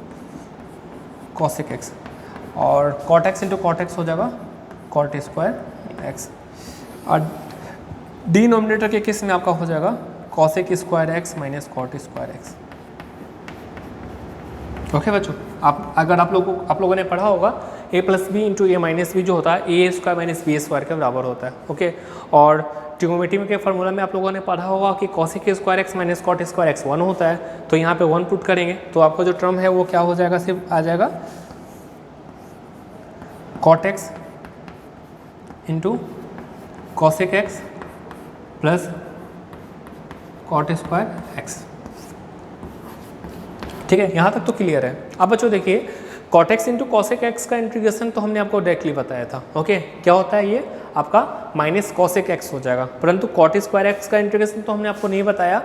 cosec x, और cot x into cot x हो जाएगा cot स्क्वायर x, और डिनोमिनेटर के केस में आपका हो जाएगा cosec square x minus cot square x, okay बच्चों। आप अगर आप लोगों ने पढ़ा होगा a plus B into A minus B जो होता है A square minus B square के बराबर होता है, ओके। और ट्रिग्नोमेट्री के फार्मूला में आप लोगों ने पढ़ा होगा कि cosec square x minus cot square x 1 होता है। तो यहाँ पे 1 पुट करेंगे तो आपका जो टर्म है वो क्या हो जाएगा, सिर्फ आ जाएगा cot x into cosec x plus cot square x, ठीक है। यहाँ तक तो क्लियर है। अब बच्चों देखिए, cot x into cosec x का इंटीग्रेशन तो हमने आपको डायरेक्टली बताया था, ओके। क्या होता है ये आपका माइनस cosec x हो जाएगा, परंतु cot स्क्वायर x का इंटीग्रेशन तो हमने आपको नहीं बताया।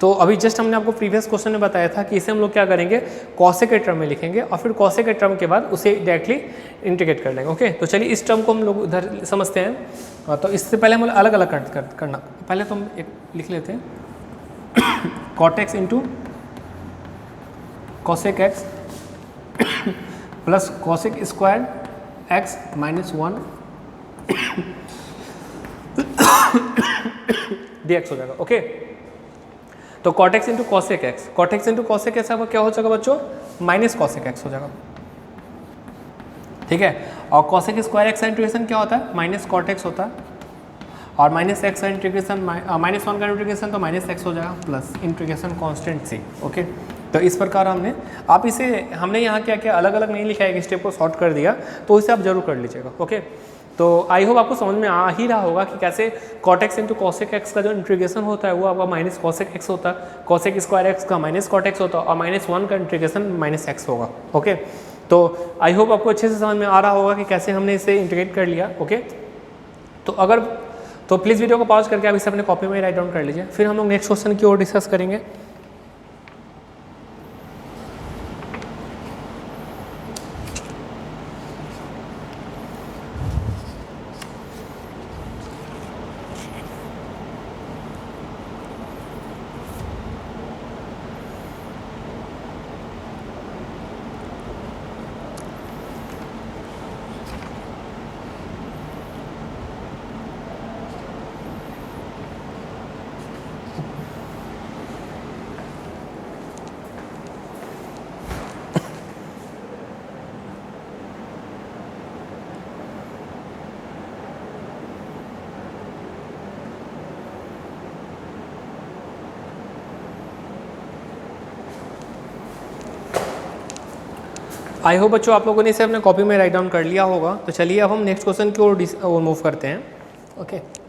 तो अभी जस्ट हमने आपको प्रीवियस क्वेश्चन में बताया था कि इसे हम लोग क्या करेंगे, cosec के टर्म में लिखेंगे और फिर cosec के टर्म के बाद उसे डायरेक्टली इंटीग्रेट कर लेंगे, ओके। तो चलिए इस टर्म को हम लोग उधर समझते हैं। तो इससे पहले हम अलग अलग करना, पहले तो हम एक लिख लेते हैं cot x into cosec x plus cosec square x minus 1 dx हो जाएगा, ओके। तो cot x into cosec x आपका क्या हो जाएगा बच्चों, माइनस cosec x हो जाएगा, ठीक है। और cosec स्क्वायर x का इंटीग्रेशन क्या होता है, माइनस cot x होता है, और माइनस x का इंटीग्रेशन माइनस 1 का इंटीग्रेशन तो माइनस x हो जाएगा plus integration constant c, okay. तो इस प्रकार हमने यहाँ क्या क्या अलग अलग नहीं लिखा है, एक स्टेप को शॉर्ट कर दिया, तो इसे आप जरूर कर लीजिएगा, ओके। तो आई होप आपको समझ में आ ही रहा होगा कि कैसे cot x into cosec x का जो इंटीग्रेशन होता है वो आपका माइनस cosec x होता है, cosec स्क्वायर x का माइनस cot x होता है, और माइनस 1 का इंटीग्रेशन माइनस x होगा, ओके। तो आई होप आपको अच्छे से समझ में आ रहा होगा कि कैसे हमने इसे इंटीग्रेट कर लिया, ओके। तो प्लीज़ वीडियो को पॉज करके आप इसे अपने कॉपी में राइट डाउन कर लीजिए, फिर हम लोग नेक्स्ट क्वेश्चन की ओर डिस्कस करेंगे। आई होप बच्चों आप लोगों ने इसे अपने कॉपी में राइट डाउन कर लिया होगा। तो चलिए अब हम नेक्स्ट क्वेश्चन की ओर मूव करते हैं। ओके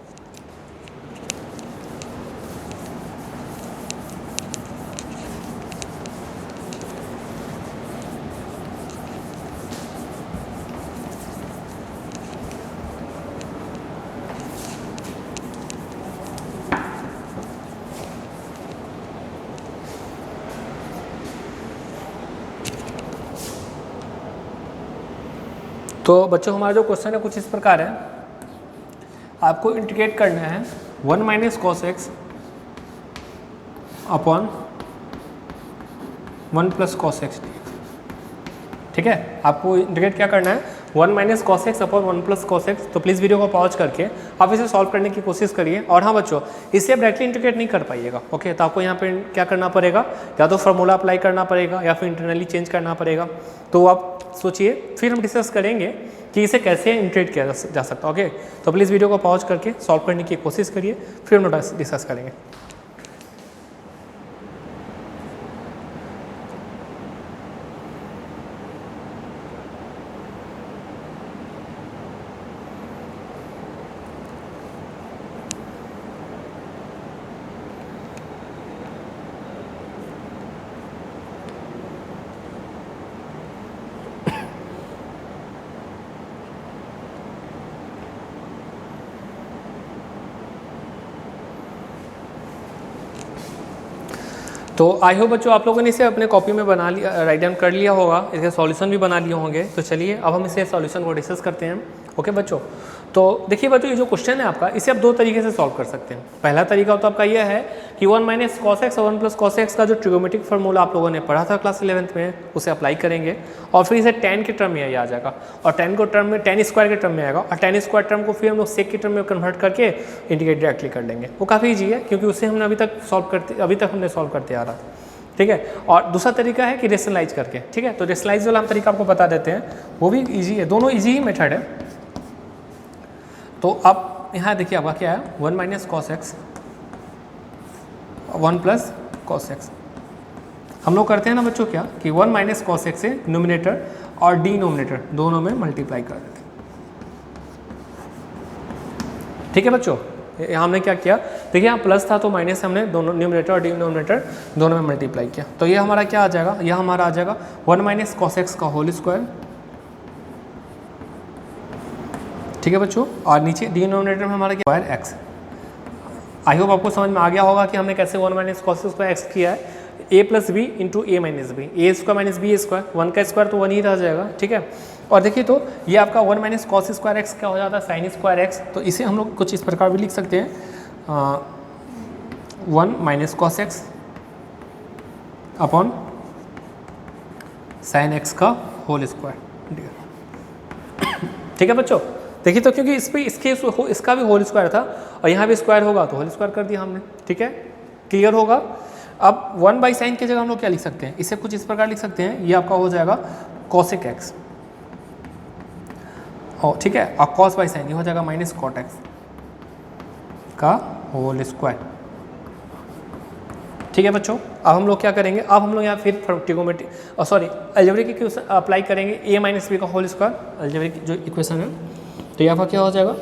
तो बच्चों हमारा जो क्वेश्चन है कुछ इस प्रकार है, आपको इंटीग्रेट करना है 1 minus cos x upon 1 plus cos x. ठीक है, आपको इंटीग्रेट क्या करना है 1 minus cos x upon 1 plus cos x. तो प्लीज़ वीडियो को पॉज करके आप इसे सॉल्व करने की कोशिश करिए। और हाँ बच्चों, इसे आप डायरेक्टली इंटीग्रेट नहीं कर पाइएगा। ओके, तो आपको यहाँ पे क्या करना पड़ेगा, या तो फार्मूला अप्लाई करना पड़ेगा या फिर इंटरनली चेंज करना पड़ेगा। तो आप सोचिए, फिर हम डिस्कस करेंगे कि इसे कैसे इंटीग्रेट किया जा सकता है। ओके, तो प्लीज़ वीडियो को पॉज करके सॉल्व करने की कोशिश करिए, फिर हम डिस्कस करेंगे। तो आई होप बच्चों आप लोगों ने इसे अपने कॉपी में बना लिया, राइट डाउन कर लिया होगा, इसके सॉल्यूशन भी बना लिए होंगे। तो चलिए अब हम इसे सॉल्यूशन को डिस्कस करते हैं। ओके बच्चों, तो देखिए बच्चों, ये जो क्वेश्चन है आपका, इसे आप दो तरीके से सॉल्व कर सकते हैं। पहला तरीका तो आपका यह है कि 1 माइनस कॉस एक्स और 1 प्लस कॉस एक्स का जो ट्रिगोमेट्रिक फार्मूला आप लोगों ने पढ़ा था क्लास 11th में, उसे अप्लाई करेंगे और फिर इसे tan के टर्म में आ जाएगा, और tan को टर्म में tan स्क्वायर के टर्म में आएगा, और tan स्क्वायर टर्म को फिर हम लोग सेक के टर्म में कन्वर्ट करके इंटीग्रेट डायरेक्टली कर लेंगे। वो काफ़ी ईजी है, क्योंकि उसे हमने अभी तक हमने सॉल्व करते आ रहा था। ठीक है, और दूसरा तरीका है कि रेशनलाइज करके। ठीक है, तो रेशनलाइज वाला हम तरीका आपको बता देते हैं, वो भी इजी है, दोनों इजी ही मेथड है। तो अब यहाँ देखिए आपका क्या है, 1 minus cos x 1 plus cos x. हम लोग करते हैं ना बच्चों क्या कि 1 माइनस कॉस एक्स से न्यूमिनेटर और डिनोमिनेटर दोनों में मल्टीप्लाई कर देते हैं। ठीक है बच्चों, यहाँ हमने क्या किया, देखिए यहाँ प्लस था तो माइनस हमने दोनों न्यूमिनेटर और डिनोमिनेटर दोनों में मल्टीप्लाई किया। तो ये हमारा क्या आ जाएगा, यह हमारा आ जाएगा 1 माइनस कॉस एक्स का होल स्क्वायर। ठीक है बच्चों, और नीचे डिनोमिनेटर में हमारा क्या स्क्वायर एक्स। आई होप आपको समझ में आ गया होगा कि हमने कैसे 1 माइनस कॉस स्क्वायर एक्स किया है, a plus B into A minus B, A square minus B square, 1 का स्क्वायर तो 1 ही रह जाएगा। ठीक है, और देखिए तो ये आपका 1 माइनस कॉस स्क्वायर एक्स क्या हो जाता है, साइन स्क्वायर एक्स। तो इसे हम लोग कुछ इस प्रकार भी लिख सकते हैं, 1 minus cos x upon sine x का होल स्क्वायर। ठीक है बच्चों, देखिए तो क्योंकि इसका भी होल स्क्वायर था और यहाँ भी स्क्वायर होगा तो होल स्क्वायर कर दिया हमने। ठीक है, क्लियर होगा। अब 1 बाई साइन की जगह हम लोग क्या लिख सकते हैं, इसे कुछ इस प्रकार लिख सकते हैं, ये आपका हो जाएगा कॉसेक एक्स, और ठीक है, और कॉस बाई साइन ये हो जाएगा माइनस कॉट एक्स का होल स्क्वायर। ठीक है बच्चों, अब हम लोग क्या करेंगे, अब हम लोग यहाँ फिर ट्रिगोमेट्री अलजेब्रिक इक्वेशन अप्लाई करेंगे, a माइनस बी का होल स्क्वायर, अलजेब्रिक जो इक्वेशन है। तो यहाँ पर क्या हो जाएगा,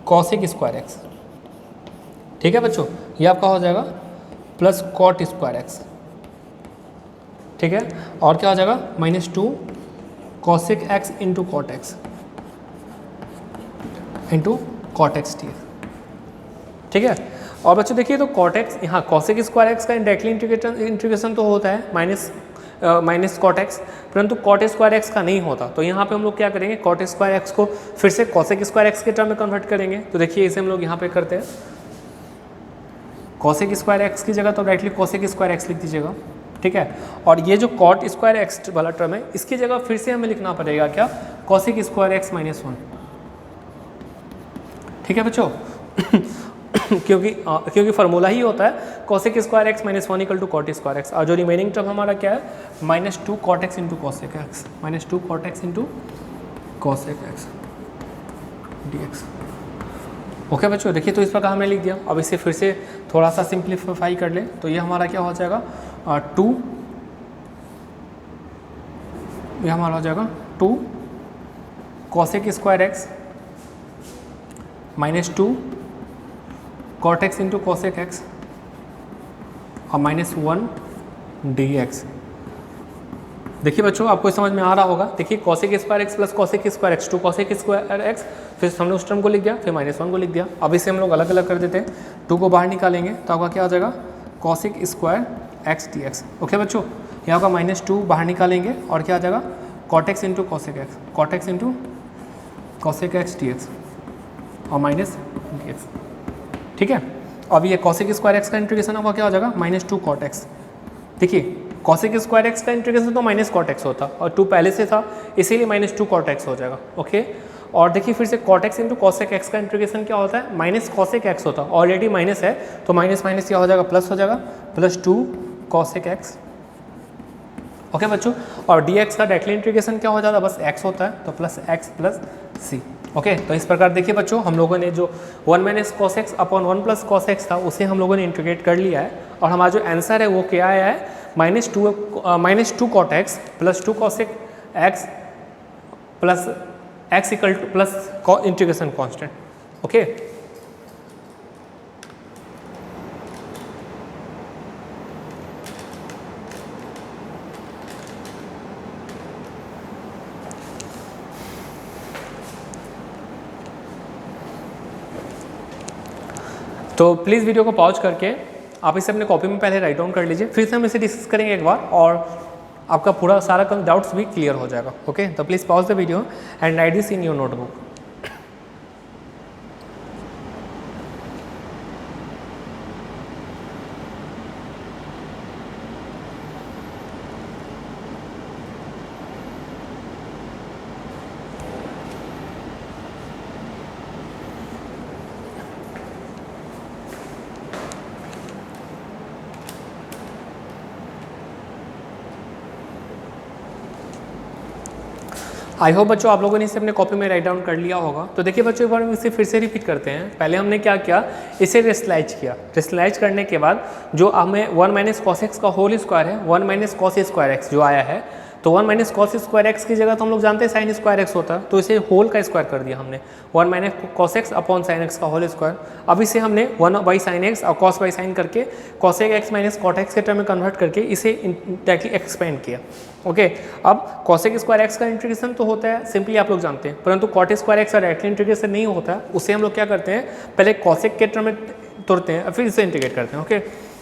कॉसेक स्क्वायर एक्स। ठीक है बच्चों, ये आपका हो जाएगा प्लस कॉट स्क्वायर एक्स। ठीक है, और क्या हो जाएगा -2 cosec X into cot X into cot X D X, ठीक है। और बच्चों देखिए तो कॉट एक्स, यहाँ कॉसेक स्क्वायर एक्स का डायरेक्टली इंटीग्रेशन तो होता है माइनस कॉट एक्स, परंतु कॉट स्क्वायर एक्स का नहीं होता। तो यहाँ पे हम लोग क्या करेंगे, कॉट स्क्वायर एक्स को फिर से कॉसेक स्क्वायर एक्स के टर्म में कन्वर्ट करेंगे। तो देखिए इसे हम लोग यहाँ पे करते हैं, कॉसेक स्क्वायर एक्स की जगह तो डायरेक्टली कॉसेक स्क्वायर एक्स लिख दीजिएगा, ठीक है। और ये जो कॉट स्क्वायर एक्स वाला टर्म है इसकी जगह फिर से हमें लिखना पड़ेगा क्या, कॉसेक स्क्वायर एक्स माइनस 1, ठीक है बच्चों। क्योंकि फार्मूला ही होता है cosec square X minus 1 equal to cot square X. और जो रिमेनिंग टर्म हमारा क्या है, -2 cot X into cosec X, -2 cot X into cosec X D X. Okay बच्चों देखिए तो इस प्रकार हमने लिख दिया। अब इसे फिर से थोड़ा सा सिंप्लीफाई कर ले तो ये हमारा क्या हो जाएगा, 2, ये हमारा हो जाएगा 2 cosec square X -2 cot X into cosec X और -1 डी एक्स। देखिए बच्चों आपको समझ में आ रहा होगा। देखिए cosec square X plus cosec square X, 2 cosec square x, फिर हमने उस टर्म को लिख दिया, फिर -1 को लिख दिया। अब इसे हम लोग अलग अलग कर देते हैं, 2 को बाहर निकालेंगे तो आपका क्या हो जाएगा, cosec square X D X. Okay बच्चों यहाँ का -2 बाहर निकालेंगे और क्या आ जाएगा, cot X into cosec X, cot X into cosec X D X और माइनस डी एक्स, ठीक है। अब ये कॉसेक स्क्वायर एक्स का इंटीग्रेशन आपका क्या हो जाएगा, -2 कॉट एक्स। देखिए कॉसेक स्क्वायर एक्स का इंटीग्रेशन तो माइनस कॉट एक्स होता और 2 पहले से था इसीलिए -2 कॉट एक्स हो जाएगा, ओके। और देखिए फिर से cot X into cosec X का इंटीग्रेशन क्या होता है, माइनस कॉसेक एक्स होता है, ऑलरेडी माइनस है तो माइनस माइनस क्या हो जाएगा, प्लस हो जाएगा, +2 कॉसेक एक्स, ओके बच्चों। और डी एक्स का डायरेक्टली इंटीग्रेशन क्या हो जाता है, बस एक्स होता है तो +x + c, ओके। तो इस प्रकार देखिए बच्चों हम लोगों ने जो 1 - cos x upon 1 + cos x था उसे हम लोगों ने इंटीग्रेट कर लिया है और हमारा जो आंसर है वो क्या आया है, -2 cot x +2 cosec x plus x equal two plus integration constant, okay. तो प्लीज़ वीडियो को पॉज करके आप इसे अपने कॉपी में पहले राइट डाउन कर लीजिए, फिर से हम इसे डिस्कस करेंगे एक बार और आपका पूरा सारा डाउट्स भी क्लियर हो जाएगा, ओके। तो please pause the video and write this in your notebook. I hope बच्चों आप लोगों ने इसे अपने कॉपी में राइट डाउन कर लिया होगा। तो देखिए बच्चों एक बार इसे फिर से रिपीट करते हैं। पहले हमने क्या किया, इसे रेस्लाइज किया। रेस्लाइज करने के बाद जो हमें 1 - cos x का होल स्क्वायर है, 1 - cos स्क्वायर x जो आया है, तो 1 - cos स्क्वायर x की जगह तो हम लोग जानते हैं sin स्क्वायर x होता है, तो इसे होल का स्क्वायर कर दिया हमने, 1 - cos x upon sin x का होल स्क्वायर। अब इसे हमने 1/sin x और cos/sin करके cosec x - cot x के टर्म में कन्वर्ट करके इसे डायरेक्टली एक्सपेंड किया, ओके। अब cosec स्क्वायर x का इंटीग्रेशन तो होता है, सिंपली आप लोग जानते हैं, परंतु cot स्क्वायर x का डायरेक्टली इंटीग्रेशन नहीं होता है। उसे हम लोग क्या करते हैं, पहले cosec के टर्म में तोड़ते हैं फिर इसे इंटीग्रेट करते हैं, ओके।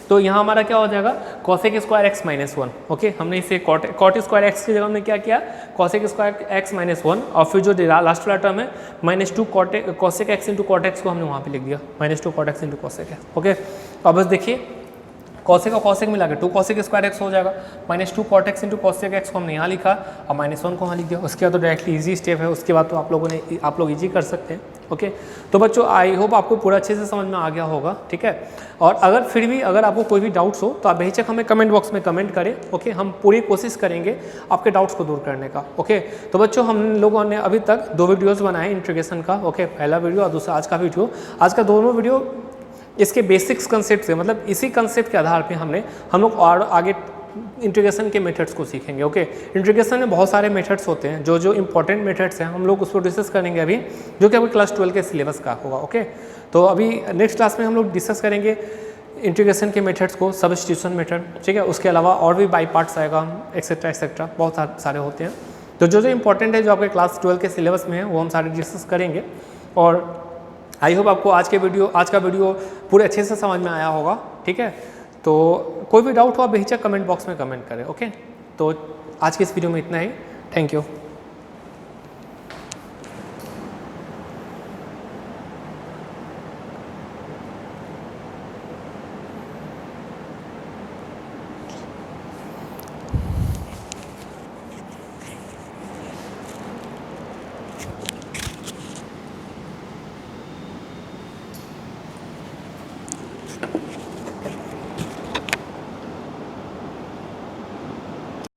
तो यहाँ हमारा क्या हो जाएगा, cosec स्क्वायर x -1, ओके। हमने इसे cot स्क्वायर x की जगह हमने क्या किया, cosec स्क्वायर x -1 और फिर जो लास्ट वाला टर्म है -2 cosec x into cot x को हमने वहाँ पे लिख दिया, -2 cot x into cosec x, okay. अब बस देखिए cosec और cosec मिला के 2 cosec स्क्वायर x हो जाएगा, -2 cot x into cosec x को हमने यहाँ लिखा और -1 को वहाँ लिख दिया। उसके बाद तो डायरेक्टली इजी स्टेप है, उसके बाद तो आप लोग इजी कर सकते हैं, ओके। तो बच्चों आई होप आपको पूरा अच्छे से समझ में आ गया होगा, ठीक है। और अगर फिर भी अगर आपको कोई भी डाउट्स हो तो आप बेहिचक हमें कमेंट बॉक्स में कमेंट करें, ओके। हम पूरी कोशिश करेंगे आपके डाउट्स को दूर करने का, ओके। तो बच्चों हम लोगों ने अभी तक 2 वीडियोज़ बनाए इंटीग्रेशन का, ओके। पहला वीडियो और दूसरा आज का वीडियो। आज का दोनों वीडियो इसके बेसिक्स कंसेप्ट से, मतलब इसी कंसेप्ट के आधार पे हम लोग और आगे इंटीग्रेशन के मेथड्स को सीखेंगे, ओके। इंटीग्रेशन में बहुत सारे मेथड्स होते हैं, जो इंपॉर्टेंट मेथड्स हैं हम लोग उसको डिस्कस करेंगे अभी, जो कि अभी क्लास 12 के सिलेबस का होगा, ओके। तो अभी नेक्स्ट क्लास में हम लोग डिस्कस करेंगे इंटीग्रेशन के मेथड्स को, सब्स्टिट्यूशन मेथड, ठीक है। उसके अलावा और भी बाई पार्ट्स आएगा, एक्सेट्रा एक्सेट्रा, बहुत सारे होते हैं। तो जो इंपॉर्टेंट है, जो आपके क्लास 12 के सिलेबस में है, वो हम सारे डिस्कस करेंगे। और आई होप आपको आज का वीडियो पूरे अच्छे से समझ में आया होगा, ठीक है। तो कोई भी डाउट हो आप बेहिचक कमेंट बॉक्स में कमेंट करें, ओके। तो आज की इस वीडियो में इतना ही, थैंक यू।